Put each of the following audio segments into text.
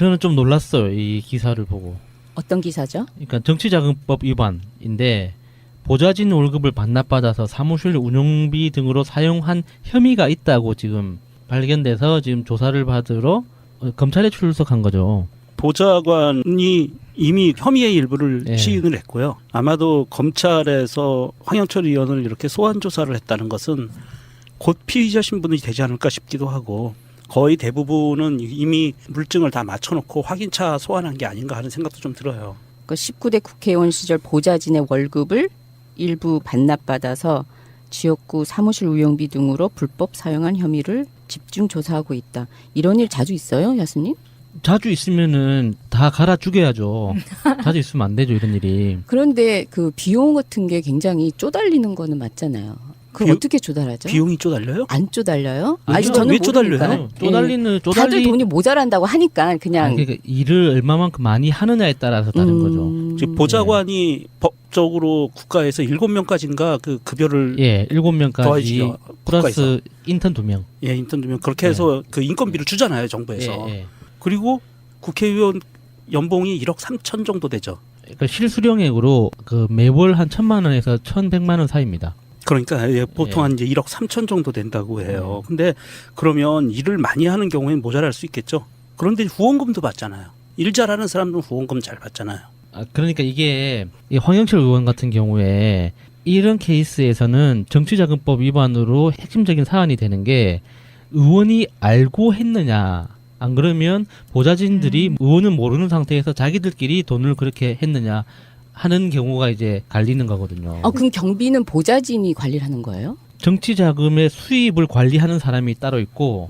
저는 좀 놀랐어요. 이 기사를 보고. 어떤 기사죠? 그러니까 정치자금법 위반인데 보좌진 월급을 반납받아서 사무실 운영비 등으로 사용한 혐의가 있다고 지금 발견돼서 지금 조사를 받으러 검찰에 출석한 거죠. 보좌관이 이미 혐의의 일부를 예. 시인을 했고요. 아마도 검찰에서 황영철 의원을 이렇게 소환 조사를 했다는 것은 곧 피의자 신분이 되지 않을까 싶기도 하고 거의 대부분은 이미 물증을 다 맞춰놓고 확인차 소환한 게 아닌가 하는 생각도 좀 들어요. 그 19대 국회의원 시절 보좌진의 월급을 일부 반납받아서 지역구 사무실 운영비 등으로 불법 사용한 혐의를 집중 조사하고 있다. 이런 일 자주 있어요, 야수님? 자주 있으면은 다 갈아 죽여야죠. 자주 있으면 안 되죠, 이런 일이. 그런데 그 비용 같은 게 굉장히 쪼달리는 거는 맞잖아요. 그럼 어떻게 쪼달하죠? 비용이 쪼달려요? 안 쪼달려요? 아니, 저는 왜 쪼달려요? 모르니까. 다들 돈이 모자란다고 하니까 그냥. 그러니까 일을 얼마만큼 많이 하느냐에 따라서 다른 거죠. 지금 보좌관이 법적으로 국가에서 7명까지인가 그 급여를 7명까지 더해지죠. 플러스 인턴 2명. 예, 인턴 2명 그렇게 해서 그 인건비를 주잖아요, 정부에서. 예. 그리고 국회의원 연봉이 1억 3천 정도 되죠. 그러니까 실수령액으로 그 매월 한 1,000만 원에서 1,100만 원 사이입니다. 그러니까 보통 한 이제 1억 3천 정도 된다고 해요. 근데 그러면 일을 많이 하는 경우에는 모자랄 수 있겠죠. 그런데 후원금도 받잖아요. 일 잘하는 사람들은 후원금 잘 받잖아요. 그러니까 이게 이 황영철 의원 같은 경우에 이런 케이스에서는 정치자금법 위반으로 핵심적인 사안이 되는 게 의원이 알고 했느냐, 안 그러면 보좌진들이 의원은 모르는 상태에서 자기들끼리 돈을 그렇게 했느냐 하는 경우가 이제 갈리는 거거든요. 그럼 경비는 보좌진이 관리를 하는 거예요? 정치 자금의 수입을 관리하는 사람이 따로 있고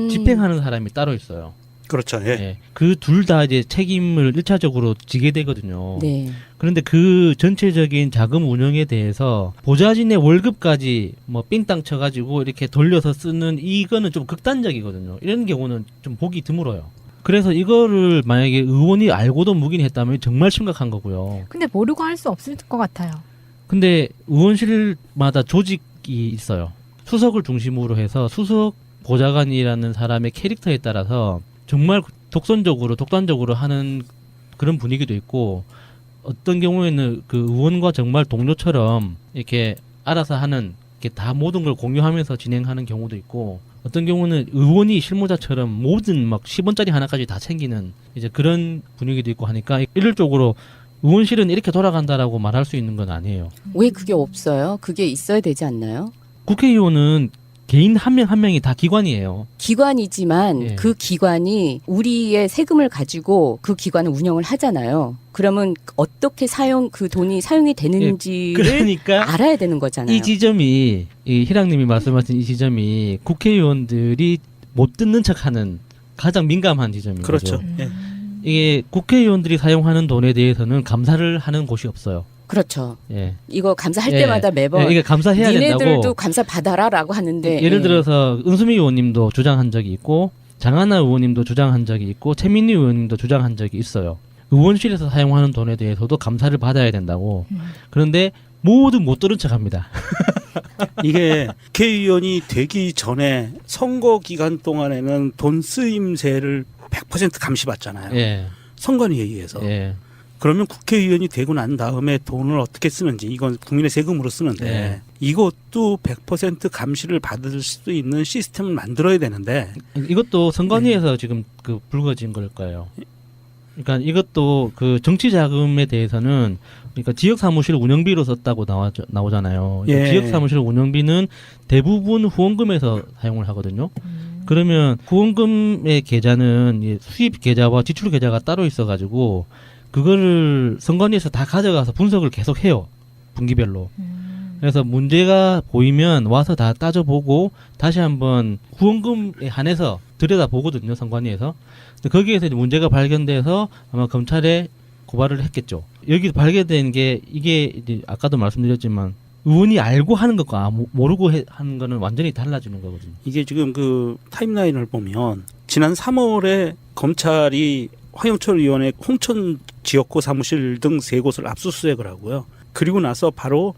집행하는 사람이 따로 있어요. 그렇죠. 예. 그 둘 다 이제 책임을 1차적으로 지게 되거든요. 네. 그런데 그 전체적인 자금 운영에 대해서 보좌진의 월급까지 뭐 삥땅 쳐가지고 이렇게 돌려서 쓰는 이거는 좀 극단적이거든요. 이런 경우는 좀 보기 드물어요. 그래서 이거를 만약에 의원이 알고도 묵인했다면 정말 심각한 거고요. 근데 모르고 할 수 없을 것 같아요. 근데 의원실마다 조직이 있어요. 수석을 중심으로 해서 수석 보좌관이라는 사람의 캐릭터에 따라서 정말 독단적으로 하는 그런 분위기도 있고, 어떤 경우에는 그 의원과 정말 동료처럼 이렇게 알아서 하는, 이렇게 다 모든 걸 공유하면서 진행하는 경우도 있고, 어떤 경우는 의원이 실무자처럼 모든 막 10원짜리 하나까지 다 챙기는 이제 그런 분위기도 있고 하니까 일률적으로 의원실은 이렇게 돌아간다라고 말할 수 있는 건 아니에요. 왜 그게 없어요? 그게 있어야 되지 않나요? 국회의원은 개인 한 명 한 명이 다 기관이에요. 기관이지만 예. 그 기관이 우리의 세금을 가지고 그 기관을 운영을 하잖아요. 그러면 어떻게 그 돈이 사용이 되는지를 그러니까 알아야 되는 거잖아요. 이 지점이, 이 희랑님이 말씀하신 이 지점이 국회의원들이 못 듣는 척하는 가장 민감한 지점인 그렇죠. 거죠. 예. 이게 국회의원들이 사용하는 돈에 대해서는 감사를 하는 곳이 없어요. 그렇죠. 예. 이거 감사할 예. 때마다 매번 이게 감사해야 니네들도 된다고. 감사 받아라라고 하는데 예를 들어서 은수미 의원님도 주장한 적이 있고, 장하나 의원님도 주장한 적이 있고, 최민희 의원님도 주장한 적이 있어요. 의원실에서 사용하는 돈에 대해서도 감사를 받아야 된다고. 그런데 모두 못 들은 척합니다. 이게 국회의원이 되기 전에 선거 기간 동안에는 돈 쓰임세를 100% 감시받잖아요. 예. 선관위에 의해서. 예. 그러면 국회의원이 되고 난 다음에 돈을 어떻게 쓰는지, 이건 국민의 세금으로 쓰는데 네. 이것도 100% 감시를 받을 수 있는 시스템을 만들어야 되는데 이것도 선관위에서 지금 그 불거진 걸 거예요. 그러니까 이것도 그 정치 자금에 대해서는, 그러니까 지역 사무실 운영비로 썼다고 나오잖아요. 예. 지역 사무실 운영비는 대부분 후원금에서 사용을 하거든요. 그러면 후원금의 계좌는 수입 계좌와 지출 계좌가 따로 있어가지고 그거를 선관위에서 다 가져가서 분석을 계속 해요. 분기별로. 그래서 문제가 보이면 와서 다 따져보고 다시 한번 후원금에 한해서 들여다보거든요, 선관위에서. 근데 거기에서 이제 문제가 발견돼서 아마 검찰에 고발을 했겠죠. 여기 발견된 게, 이게 이제 아까도 말씀드렸지만 의원이 알고 하는 것과 모르고 하는 거는 완전히 달라지는 거거든요. 이게 지금 그 타임라인을 보면 지난 3월에 검찰이 황영철 의원의 홍천 지역구 사무실 등 3곳을 압수수색을 하고요. 그리고 나서 바로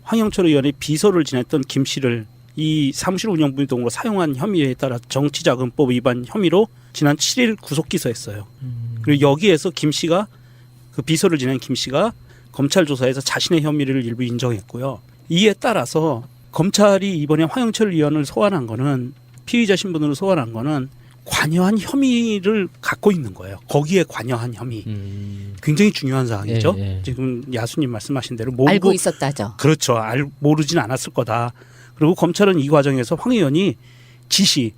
황영철 의원의 비서를 지냈던 김 씨를 이 사무실 운영비 등으로 사용한 혐의에 따라 정치자금법 위반 혐의로 지난 7일 구속 기소했어요. 그리고 여기에서 김 씨가 그 비서를 지낸 김 씨가 검찰 조사에서 자신의 혐의를 일부 인정했고요. 이에 따라서 검찰이 이번에 황영철 의원을 소환한 거는 피의자 신분으로 소환한 거는 관여한 혐의를 갖고 있는 거예요. 거기에 관여한 혐의. 굉장히 중요한 사항이죠. 예, 예. 지금 야수님 말씀하신 대로 모르고 알고 있었다죠. 그렇죠. 모르진 않았을 거다. 그리고 검찰은 이 과정에서 황 의원이 지시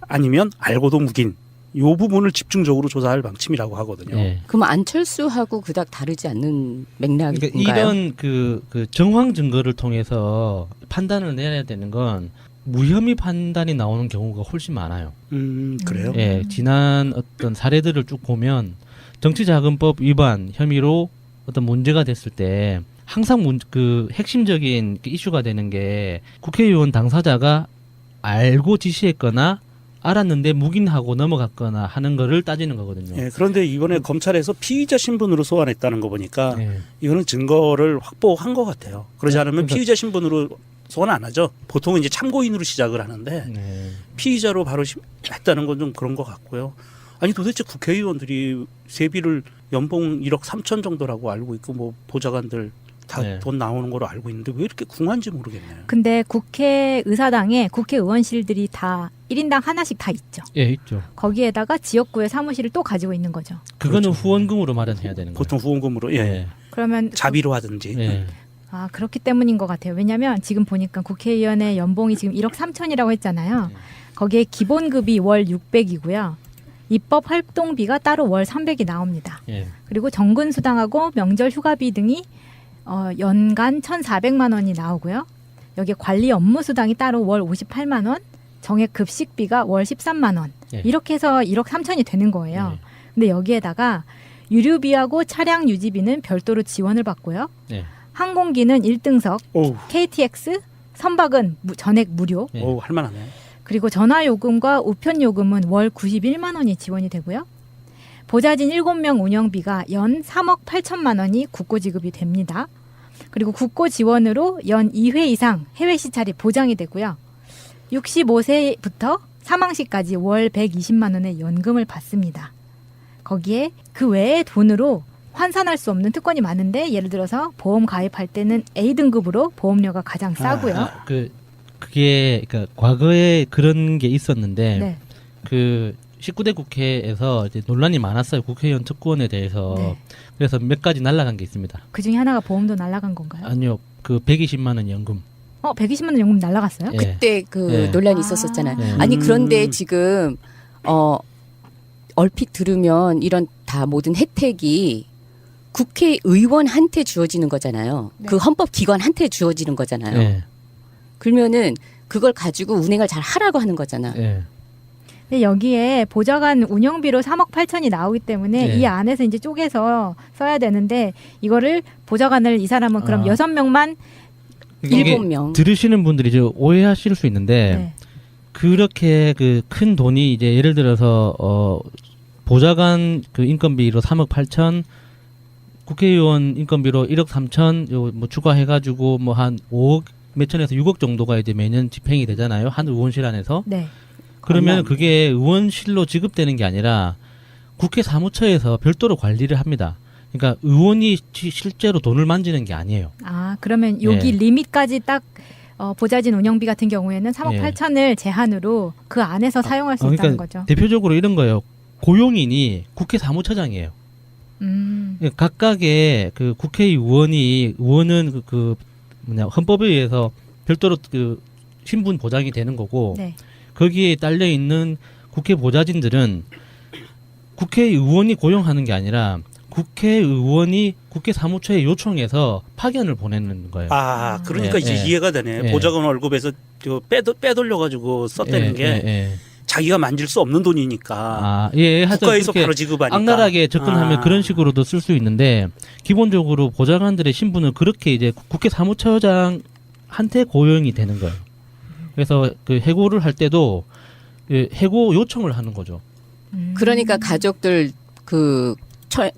아니면 알고도 묵인 이 부분을 집중적으로 조사할 방침이라고 하거든요. 예. 그럼 안철수하고 그닥 다르지 않는 맥락인가요? 그러니까 이런 그 정황 증거를 통해서 판단을 내야 되는 건 무혐의 판단이 나오는 경우가 훨씬 많아요. 그래요? 예, 지난 어떤 사례들을 쭉 보면 정치자금법 위반 혐의로 어떤 문제가 됐을 때 항상 그 핵심적인 그 이슈가 되는 게 국회의원 당사자가 알고 지시했거나 알았는데 묵인하고 넘어갔거나 하는 거를 따지는 거거든요. 예, 그런데 이번에 검찰에서 피의자 신분으로 소환했다는 거 보니까 예. 이거는 증거를 확보한 것 같아요. 그러지 않으면 그러니까- 피의자 신분으로 소환 안 하죠. 보통은 이제 참고인으로 시작을 하는데 네. 피의자로 바로 했다는 건 좀 그런 것 같고요. 아니 도대체 국회의원들이 세비를 연봉 1억 3천 정도라고 알고 있고 뭐 보좌관들 다 네. 돈 나오는 거로 알고 있는데 왜 이렇게 궁한지 모르겠네요. 근데 국회의사당에 국회의원실들이 다 1인당 하나씩 다 있죠. 예, 있죠. 거기에다가 지역구의 사무실을 또 가지고 있는 거죠. 그거는 그렇죠. 후원금으로 마련해야 되는 거예요. 보통 후원금으로 예. 그러면 자비로 하든지. 예. 아 그렇기 때문인 것 같아요. 왜냐하면 지금 보니까 국회의원의 연봉이 지금 1억 3천이라고 했잖아요. 네. 거기에 기본급이 월 600이고요. 입법 활동비가 따로 월 300이 나옵니다. 예. 그리고 정근 수당하고 명절 휴가비 등이 연간 1,400만 원이 나오고요. 여기에 관리 업무 수당이 따로 월 58만 원, 정액 급식비가 월 13만 원. 예. 이렇게 해서 1억 3천이 되는 거예요. 예. 근데 여기에다가 유류비하고 차량 유지비는 별도로 지원을 받고요. 예. 항공기는 1등석, 오우, KTX, 선박은 전액 무료. 예. 오우 할만하네. 그리고 전화요금과 우편요금은 월 91만 원이 지원이 되고요. 보좌진 7명 운영비가 연 3억 8천만 원이 국고 지급이 됩니다. 그리고 국고 지원으로 연 2회 이상 해외 시찰이 보장이 되고요. 65세부터 사망시까지 월 120만 원의 연금을 받습니다. 거기에 그 외에 돈으로 환산할 수 없는 특권이 많은데 예를 들어서 보험 가입할 때는 A등급으로 보험료가 가장 싸고요. 그게 그러니까 과거에 그런 게 있었는데 네. 그 19대 국회에서 이제 논란이 많았어요. 국회의원 특권에 대해서. 네. 그래서 몇 가지 날라간 게 있습니다. 그 중에 하나가 보험도 날라간 건가요? 아니요. 그 120만 원 연금. 120만 원 연금 날라갔어요? 예. 그때 그 예. 논란이 있었었잖아요. 예. 아니 그런데 지금 얼핏 들으면 이런 다 모든 혜택이 국회의원한테 주어지는 거잖아요. 네. 그 헌법기관한테 주어지는 거잖아요. 예. 그러면은 그걸 가지고 운행을 잘 하라고 하는 거잖아. 예. 근데 여기에 보좌관 운영비로 3억 8천이 나오기 때문에 네. 이 안에서 이제 쪼개서 써야 되는데 이거를 보좌관을 이 사람은 그럼 아. 6명만 이게 7명. 들으시는 분들이 이제 오해하실 수 있는데 네. 그렇게 그 큰 돈이 이제 예를 들어서 보좌관 그 인건비로 3억 8천, 국회의원 인건비로 1억 3천 요 뭐 추가해가지고 뭐 한 5억 몇천에서 6억 정도가 이제 매년 집행이 되잖아요. 한 의원실 안에서. 네. 그러면 얼마? 그게 의원실로 지급되는 게 아니라 국회 사무처에서 별도로 관리를 합니다. 그러니까 의원이 실제로 돈을 만지는 게 아니에요. 아 그러면 여기 예. 리밋까지 딱 보좌진 운영비 같은 경우에는 3억 예. 8천을 제한으로 그 안에서 사용할 수 있다는 거죠. 대표적으로 이런 거예요. 고용인이 국회 사무처장이에요. 각각의 그 의원은 헌법에 의해서 별도로 그 신분 보장이 되는 거고 네. 거기에 딸려 있는 국회 보좌진들은 국회의원이 고용하는 게 아니라 국회의원이 국회 사무처에 요청해서 파견을 보내는 거예요. 아, 그러니까 예, 이제 예. 이해가 되네. 예. 보좌관 월급에서 빼돌려 가지고 썼다는 게 자기가 만질 수 없는 돈이니까 하여튼 국가에서 그렇게 바로 지급하니까 악랄하게 접근하면 아. 그런 식으로도 쓸 수 있는데 기본적으로 보좌관들의 신분은 그렇게 이제 국회 사무처장한테 고용이 되는 거예요. 그래서 그 해고를 할 때도 그 해고 요청을 하는 거죠. 그러니까 가족들 그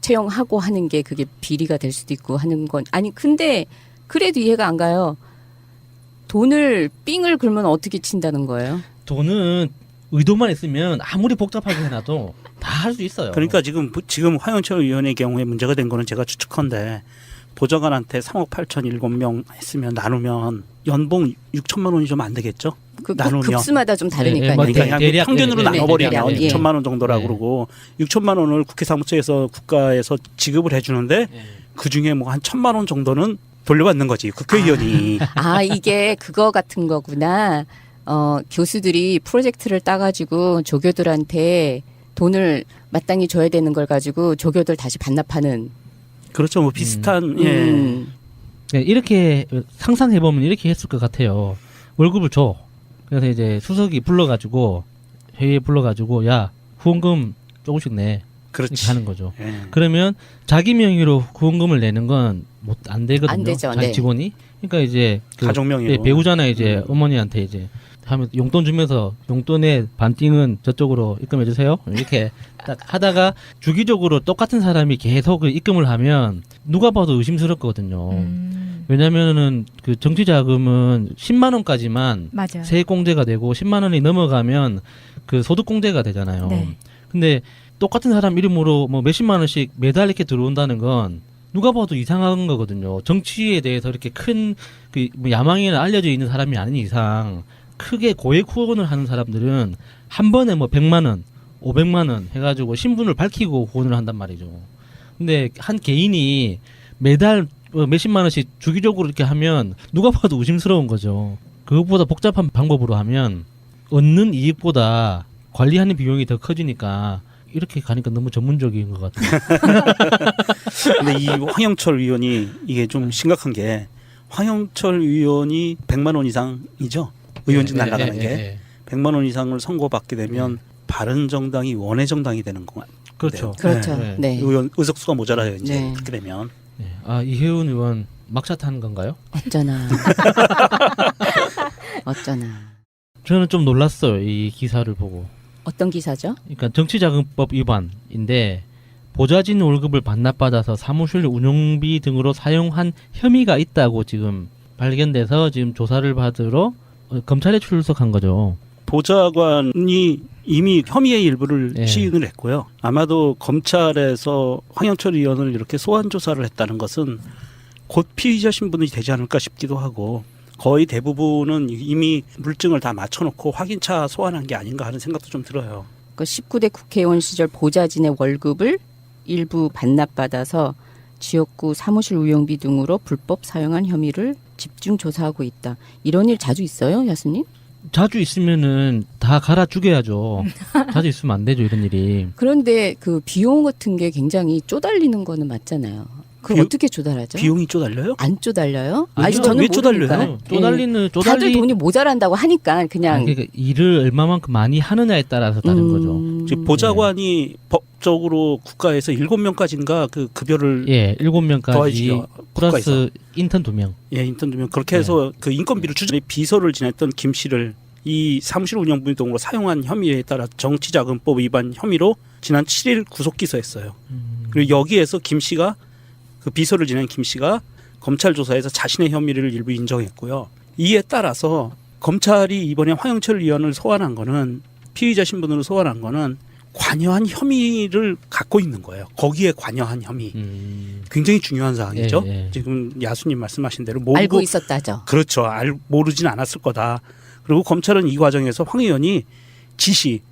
채용하고 하는 게 그게 비리가 될 수도 있고 하는 건 아니 근데 그래도 이해가 안 가요. 돈을 삥을 그러면 어떻게 친다는 거예요? 돈은 의도만 있으면 아무리 복잡하게 해놔도 다 할 수 있어요. 그러니까 지금 황영철 의원의 경우에 문제가 된 거는 제가 추측컨대 보좌관한테 3억 8천 7명 했으면 나누면 연봉 6천만 원이 좀 안 되겠죠? 그 급수마다 좀 다르니까요. 뭐 그러니까 그냥 대략, 평균으로 네, 나눠버리면 대략, 예. 6천만 원 정도라고 네. 그러고 6천만 원을 국회 사무처에서 국가에서 지급을 해주는데 그중에 뭐 한 1,000만 원 정도는 돌려받는 거지 국회의원이. 이게 그거 같은 거구나. 교수들이 프로젝트를 따가지고 조교들한테 돈을 마땅히 줘야 되는 걸 가지고 조교들 다시 반납하는. 그렇죠. 뭐 비슷한 네, 이렇게 상상해보면 이렇게 했을 것 같아요. 월급을 줘. 그래서 이제 수석이 불러가지고 회의에 불러가지고 야 후원금 조금씩 내. 그렇지. 이렇게 하는 거죠. 예. 그러면 자기 명의로 후원금을 내는 건 못 안 되거든요. 안 되죠. 자기 네. 직원이. 그러니까 이제 가족 명의로. 배우잖아요. 이제 어머니한테 이제 하면 용돈 주면서 용돈의 반띵은 저쪽으로 입금해 주세요. 이렇게 딱 하다가 주기적으로 똑같은 사람이 계속 입금을 하면 누가 봐도 의심스럽거든요. 왜냐면은 그 정치 자금은 10만 원까지만 맞아요. 세액공제가 되고 10만 원이 넘어가면 그 소득공제가 되잖아요. 네. 근데 똑같은 사람 이름으로 뭐 몇십만 원씩 매달 이렇게 들어온다는 건 누가 봐도 이상한 거거든요. 정치에 대해서 이렇게 큰 그 야망이나 알려져 있는 사람이 아닌 이상 크게 고액 후원을 하는 사람들은 한 번에 뭐 100만 원, 500만 원 해가지고 신분을 밝히고 후원을 한단 말이죠. 근데 한 개인이 매달 몇십만 원씩 주기적으로 이렇게 하면 누가 봐도 의심스러운 거죠. 그것보다 복잡한 방법으로 하면 얻는 이익보다 관리하는 비용이 더 커지니까 이렇게 가니까 너무 전문적인 것 같아요. 근데 이 황영철 의원이 이게 좀 심각한 게 황영철 의원이 100만 원 이상이죠. 의원직 날아가는 게 100만 원 이상을 선고받게 되면 바른정당이 원외정당이 되는 거 그렇죠. 그렇죠. 네. 네. 의원 의석수가 모자라요 이제 네. 그렇게 되면. 네. 아 이혜훈 의원 막샷 하는 건가요? 어쩌나. 어쩌나. 저는 좀 놀랐어요. 이 기사를 보고. 어떤 기사죠? 그러니까 정치자금법 위반인데 보좌진 월급을 반납받아서 사무실 운영비 등으로 사용한 혐의가 있다고 지금 발견돼서 지금 조사를 받으러 검찰에 출석한 거죠. 보좌관이 이미 혐의의 일부를 네. 시인을 했고요. 아마도 검찰에서 황영철 의원을 이렇게 소환 조사를 했다는 것은 곧 피의자 신분이 되지 않을까 싶기도 하고 거의 대부분은 이미 물증을 다 맞춰놓고 확인차 소환한 게 아닌가 하는 생각도 좀 들어요. 그 19대 국회의원 시절 보좌진의 월급을 일부 반납받아서 지역구 사무실 운영비 등으로 불법 사용한 혐의를 집중 조사하고 있다. 이런 일 자주 있어요, 야수님? 자주 있으면은 다 갈아 죽여야죠. 자주 있으면 안 되죠, 이런 일이. 그런데 그 비용 같은 게 굉장히 쪼달리는 거는 맞잖아요. 그걸 어떻게 조달하죠? 비용이 쪼달려요? 안 쪼달려요? 왜 저는 왜 쪼달려요? 모르니까. 쪼달리는 다들 돈이 모자란다고 하니까 그냥 그러니까 일을 얼마만큼 많이 하느냐에 따라서 다른 거죠. 지금 보좌관이 법적으로 국가에서 7명까지인가 그 급여를 7명까지 더해지죠. 플러스 인턴 2명. 예, 인턴 두면 그렇게 해서 그 인건비를 추진해 비서를 지냈던 김 씨를 이 사무실 운영비 등으로 사용한 혐의에 따라 정치자금법 위반 혐의로 지난 7일 구속 기소했어요. 그리고 여기에서 김 씨가 그 비서를 지낸 김 씨가 검찰 조사에서 자신의 혐의를 일부 인정했고요. 이에 따라서 검찰이 이번에 황영철 의원을 소환한 거는 피의자 신분으로 소환한 거는 관여한 혐의를 갖고 있는 거예요. 거기에 관여한 혐의. 굉장히 중요한 사항이죠. 예. 지금 야수님 말씀하신 대로 모르고 알고 있었다죠. 그렇죠. 모르진 않았을 거다. 그리고 검찰은 이 과정에서 황 의원이 지시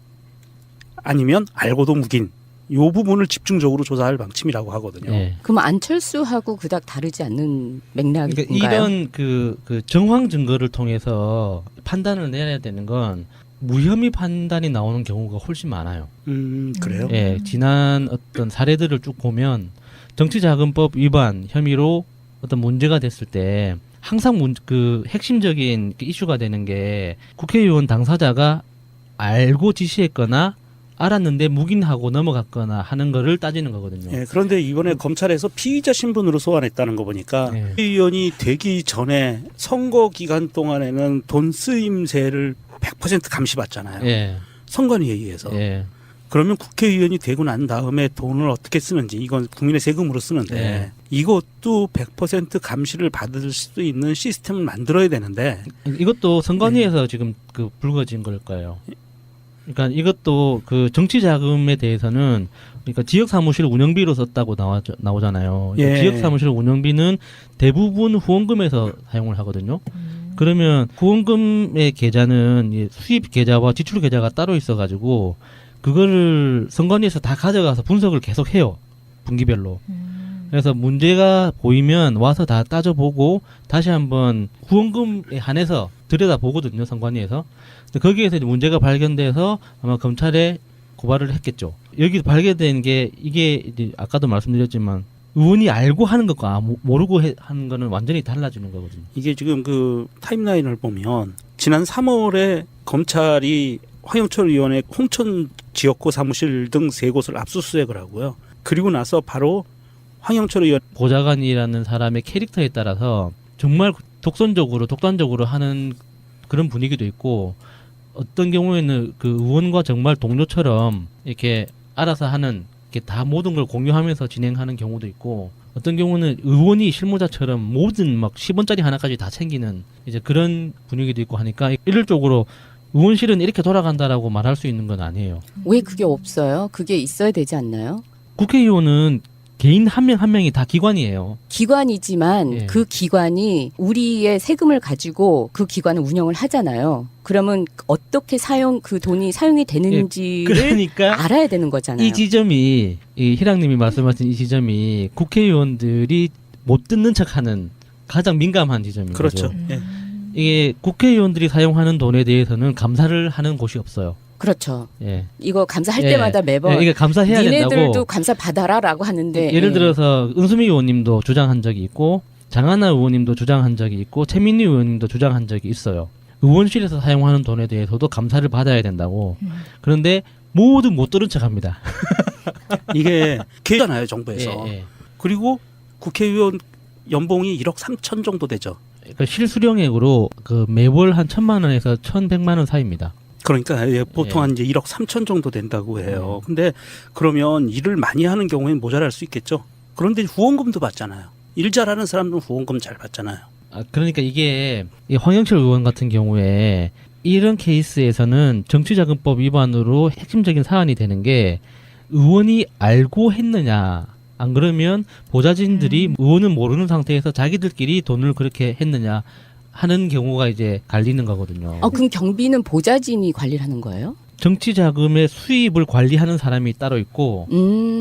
아니면 알고도 묵인 요 부분을 집중적으로 조사할 방침이라고 하거든요. 예. 그럼 안철수하고 그닥 다르지 않는 맥락인가요? 그러니까 이런 그 정황 증거를 통해서 판단을 내야 되는 건 무혐의 판단이 나오는 경우가 훨씬 많아요. 그래요? 예, 지난 어떤 사례들을 쭉 보면 정치자금법 위반 혐의로 어떤 문제가 됐을 때 항상 그 핵심적인 그 이슈가 되는 게 국회의원 당사자가 알고 지시했거나 알았는데 묵인하고 넘어갔거나 하는 거를 따지는 거거든요. 예, 그런데 이번에 검찰에서 피의자 신분으로 소환했다는 거 보니까 예. 의원이 되기 전에 선거 기간 동안에는 돈 쓰임세를 100% 감시받잖아요. 예, 선관위에 의해서. 예. 그러면 국회의원이 되고 난 다음에 돈을 어떻게 쓰는지 이건 국민의 세금으로 쓰는데 네. 이것도 100% 감시를 받을 수 있는 시스템을 만들어야 되는데 이것도 선관위에서 지금 그 불거진 걸 거예요. 그러니까 이것도 그 정치 자금에 대해서는 그러니까 지역 사무실 운영비로 썼다고 나오잖아요. 예. 지역 사무실 운영비는 대부분 후원금에서 사용을 하거든요. 그러면 후원금의 계좌는 이 수입 계좌와 지출 계좌가 따로 있어가지고 그거를 선관위에서 다 가져가서 분석을 계속 해요. 분기별로. 그래서 문제가 보이면 와서 다 따져보고 다시 한번 후원금에 한해서 들여다보거든요. 선관위에서. 근데 거기에서 이제 문제가 발견돼서 아마 검찰에 고발을 했겠죠. 여기 발견된 게 이게 이제 아까도 말씀드렸지만 의원이 알고 하는 것과 모르고 하는 거는 완전히 달라지는 거거든요. 이게 지금 그 타임라인을 보면 지난 3월에 검찰이 황영철 의원의 홍천 지역구 사무실 등 3곳을 압수수색을 하고요. 그리고 나서 바로 황영철 의원 보좌관이라는 사람의 캐릭터에 따라서 정말 독단적으로 하는 그런 분위기도 있고 어떤 경우에는 그 의원과 정말 동료처럼 이렇게 알아서 하는 이렇게 다 모든 걸 공유하면서 진행하는 경우도 있고 어떤 경우는 의원이 실무자처럼 모든 막 10원짜리 하나까지 다 챙기는 이제 그런 분위기도 있고 하니까 이럴 쪽으로 의원실은 이렇게 돌아간다라고 말할 수 있는 건 아니에요. 왜 그게 없어요? 그게 있어야 되지 않나요? 국회의원은 개인 한 명 한 명이 다 기관이에요. 기관이지만 예. 그 기관이 우리의 세금을 가지고 그 기관을 운영을 하잖아요. 그러면 어떻게 그 돈이 사용이 되는지를 그러니까 알아야 되는 거잖아요. 이 지점이 이 희랑님이 말씀하신 이 지점이 국회의원들이 못 듣는 척하는 가장 민감한 지점인 그렇죠. 거죠. 예. 이게 국회의원들이 사용하는 돈에 대해서는 감사를 하는 곳이 없어요. 그렇죠. 예. 이거 감사할 예. 때마다 매번 예, 이게 감사해야 니네들도 된다고. 감사 받아라라고 하는데 예를 예. 들어서 은수미 의원님도 주장한 적이 있고 장하나 의원님도 주장한 적이 있고 최민희 의원님도 주장한 적이 있어요. 의원실에서 사용하는 돈에 대해서도 감사를 받아야 된다고. 그런데 모두 못 들은 척합니다. 이게 기회잖아요 정부에서. 예, 예. 그리고 국회의원 연봉이 1억 3천 정도 되죠. 그러니까 실수령액으로 그 매월 한 1,000만 원에서 1,100만 원 사이입니다. 그러니까 예, 보통 예. 한 이제 1억 3천 정도 된다고 해요. 근데 그러면 일을 많이 하는 경우에는 모자랄 수 있겠죠. 그런데 후원금도 받잖아요. 일 잘하는 사람들은 후원금 잘 받잖아요. 그러니까 이게 이 황영철 의원 같은 경우에 이런 케이스에서는 정치자금법 위반으로 핵심적인 사안이 되는 게 의원이 알고 했느냐 안 그러면 보좌진들이 의원은 모르는 상태에서 자기들끼리 돈을 그렇게 했느냐 하는 경우가 이제 갈리는 거거든요. 그럼 경비는 보좌진이 관리를 하는 거예요? 정치자금의 수입을 관리하는 사람이 따로 있고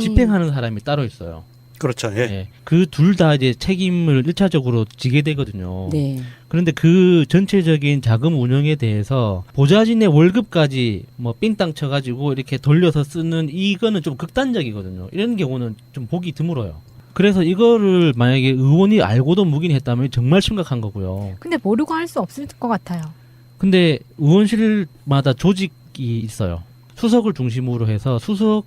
집행하는 사람이 따로 있어요. 그렇죠. 예. 예. 그 둘 다 이제 책임을 1차적으로 지게 되거든요. 네. 그런데 그 전체적인 자금 운영에 대해서 보좌진의 월급까지 뭐 삥땅 쳐가지고 이렇게 돌려서 쓰는 이거는 좀 극단적이거든요. 이런 경우는 좀 보기 드물어요. 그래서 이거를 만약에 의원이 알고도 묵인했다면 정말 심각한 거고요. 근데 모르고 할 수 없을 것 같아요. 근데 의원실마다 조직이 있어요. 수석을 중심으로 해서 수석